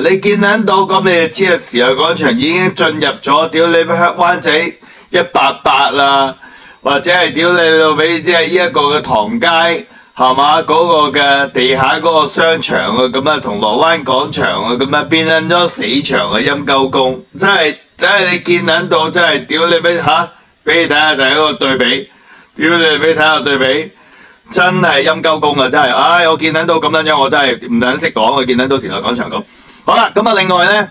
你見到咁，你就知啊，時代廣場已經進入咗屌你灣仔188啦，或者係屌你老味，即係呢一個嘅唐街係嘛，嗰個嘅地下嗰個商場啊，咁啊銅鑼灣廣場啊，咁啊變撚咗死場啊，陰鳩公，真係你見到真係屌你俾嚇，俾你睇下第一個對比，屌你俾睇下對比。真係陰鳩公啊！真係，唉，我見到咁樣，我真係唔撚識講。我見到時代廣場咁，好啦，咁啊，另外咧，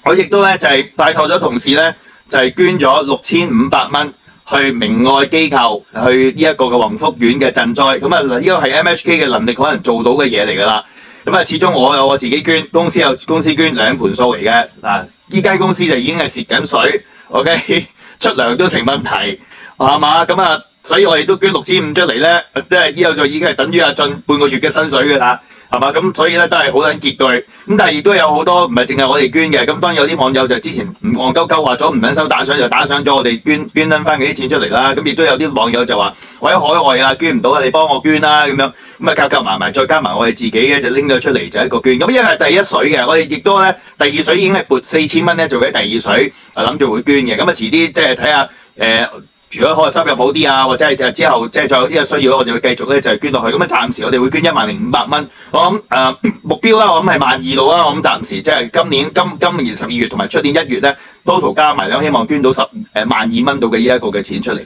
我亦都咧就係拜託咗同事咧，就係捐咗6500蚊去明愛機構去呢一個嘅宏福苑嘅賑災。咁啊，呢個係 MHK 嘅能力可能做到嘅嘢嚟㗎啦。咁啊，始終我有我自己捐，公司有公司捐，兩盤數嚟嘅。嗱，呢間公司就已經係蝕緊水 ，OK， 出糧都成問題，係嘛？咁啊。所以我哋都捐6500出嚟咧，即係以後就已經係等於阿俊半個月嘅薪水㗎啦，係嘛？咁所以咧都係好撚結對。咁但係亦都有好多唔係淨係我哋捐嘅。咁當然有啲網友就之前唔戇鳩鳩話咗唔撚收打賞，就打賞咗我哋捐撚翻嗰啲錢出嚟啦。咁亦都有啲網友就話我喺海外啊捐唔到啊，你幫我捐啦咁樣。咁啊夾埋再加埋我哋自己嘅就拎咗出嚟就一個捐。咁因為係第一水嘅，我哋亦都咧第二水已經係撥4000蚊咧做緊第二水，諗住會捐嘅。咁啊遲啲即係睇下如果可能收入好啲啊，或者係之後即係再有啲嘅需要，我哋會繼續咧就係捐落去。咁啊暫時我哋會捐10500蚊。我諗目標啦，我諗係12000度啦。我諗暫時即係今年12月同埋出年1月咧，total 加埋咧，希望捐到12000蚊度嘅呢一個嘅錢出嚟。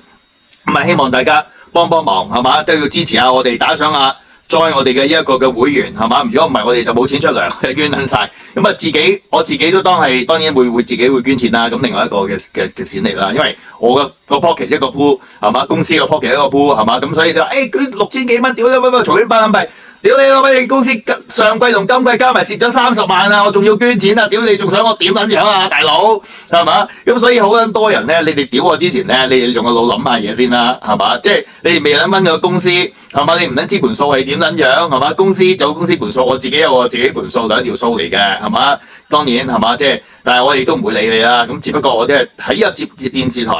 咁啊希望大家幫忙係嘛，都要支持下我哋，打賞下。join 我哋嘅呢一個嘅會員係嘛？如果唔係我哋就冇錢出糧，捐撚晒。咁啊我自己都當然會自己會捐錢啦。咁另外一個嘅錢嚟啦，因為我個 pocket 一個 pool 係嘛，公司個 pocket 一個 pool 係嘛，咁所以就捐6000幾蚊，屌你乜嘈啲巴撚幣，屌你老味！公司上季同今季加埋蝕咗30萬啊，我仲要捐錢啊！屌你仲想我點撚樣啊，大佬係嘛？咁所以好撚多人咧，你哋屌我之前咧，你哋用個腦諗下嘢先啦，係嘛？即係你哋未撚蚊個公司係嘛？你唔撚知盤數係點撚樣係嘛？公司有公司盤數，我自己有我自己盤數，兩條數嚟嘅係嘛？當然係嘛？即係但係我哋都唔會理你啦。咁只不過我哋係喺一接電視台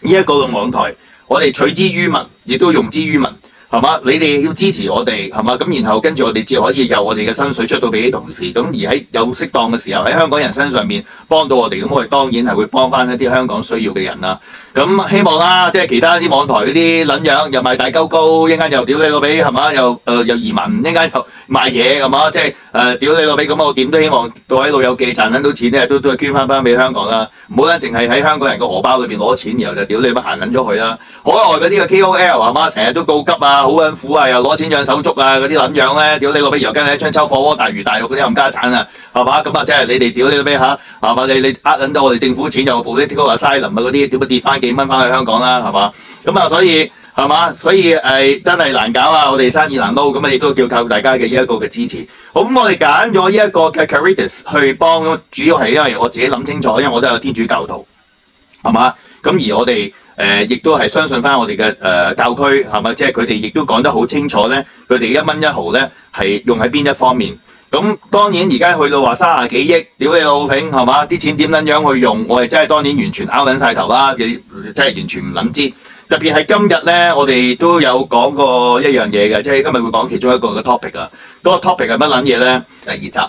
呢一個嘅網台，我哋取之於民，亦都用之於民。係嘛？你哋要支持我哋係嘛？咁然後跟住我哋只可以由我哋嘅薪水出到俾啲同事，咁而喺有適當嘅時候喺香港人身上面幫到我哋，咁我哋當然係會幫翻一啲香港需要嘅人啦。咁希望啦，即係其他啲網台嗰啲撚樣又賣大鳩高，一間又屌你老味係嘛？又移民，一間又賣嘢係嘛？即係屌你老味咁，我點都希望各位老友記賺到錢咧，都係捐翻俾香港啦。唔好咧，淨係喺香港人個荷包裏邊攞錢，然後就屌你乜行撚咗佢啦。海外嗰啲嘅 KOL 係嘛，成日都告急啊！好撚苦啊！又攞錢養手足啊！嗰啲撚樣咧，屌你老味！又跟你一槍抽火鍋、大魚大肉嗰啲冚家產啊，係嘛？咁啊，即係你哋屌你老味嚇，係嘛？你撚到我哋政府錢又部啲 political asylum 啊嗰啲，點樣跌翻幾蚊翻去香港啦，係嘛？咁啊，所以係嘛？所以真係難搞啊！我哋生意難撈，咁啊亦都叫靠大家嘅呢一個嘅支持。好，咁我哋揀咗呢一個嘅 Caritas 去幫，主要係因為我自己諗清楚，因為我都有天主教徒，係嘛？咁而我哋亦都係相信翻我哋嘅教區係咪？即係佢哋亦都講得好清楚咧，佢哋1蚊1毫咧係用喺邊一方面。咁當然而家去到話30幾億，屌你老餅係嘛？啲錢點撚樣去用？我哋真係當然完全拗撚晒頭啦，真係完全唔撚知。特別係今日咧，我哋都有講過一樣嘢嘅，即係今日會講其中一個嘅 topic 啊。嗰個 topic 係乜撚嘢咧？第2集。